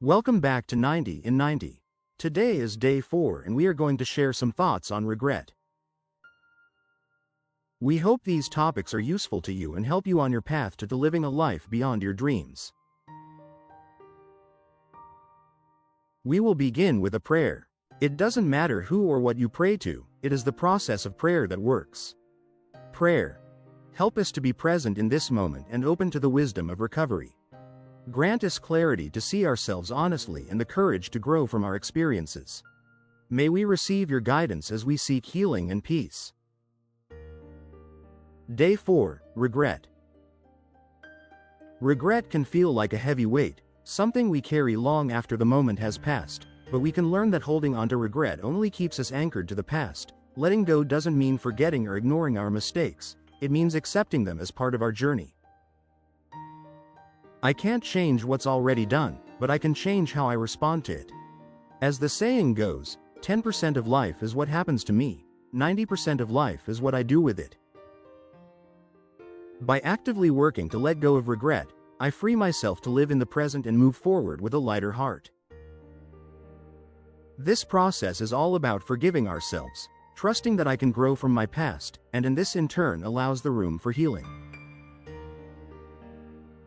Welcome back to 90 in 90. Today is day 4 and we are going to share some thoughts on regret. We hope these topics are useful to you and help you on your path to living a life beyond your dreams. We will begin with a prayer. It doesn't matter who or what you pray to, it is the process of prayer that works. Prayer. Help us to be present in this moment and open to the wisdom of recovery. Grant us clarity to see ourselves honestly and the courage to grow from our experiences. May we receive your guidance as we seek healing and peace. Day 4. Regret. Regret can feel like a heavy weight, something we carry long after the moment has passed, but we can learn that holding on to regret only keeps us anchored to the past. Letting go doesn't mean forgetting or ignoring our mistakes, it means accepting them as part of our journey. I can't change what's already done, but I can change how I respond to it. As the saying goes, 10% of life is what happens to me, 90% of life is what I do with it. By actively working to let go of regret, I free myself to live in the present and move forward with a lighter heart. This process is all about forgiving ourselves, trusting that I can grow from my past, and this in turn allows the room for healing.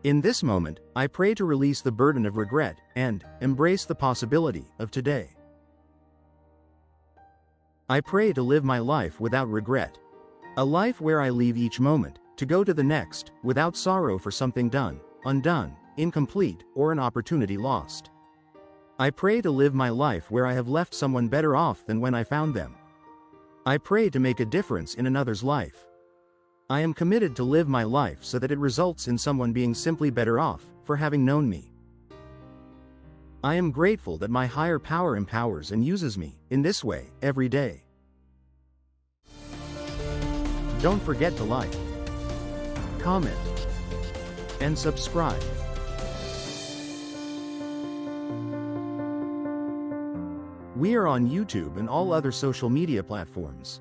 In this moment, I pray to release the burden of regret and embrace the possibility of today. I pray to live my life without regret. A life where I leave each moment to go to the next without sorrow for something done, undone, incomplete, or an opportunity lost. I pray to live my life where I have left someone better off than when I found them. I pray to make a difference in another's life. I am committed to live my life so that it results in someone being simply better off for having known me. I am grateful that my higher power empowers and uses me in this way every day. Don't forget to like, comment, and subscribe. We are on YouTube and all other social media platforms.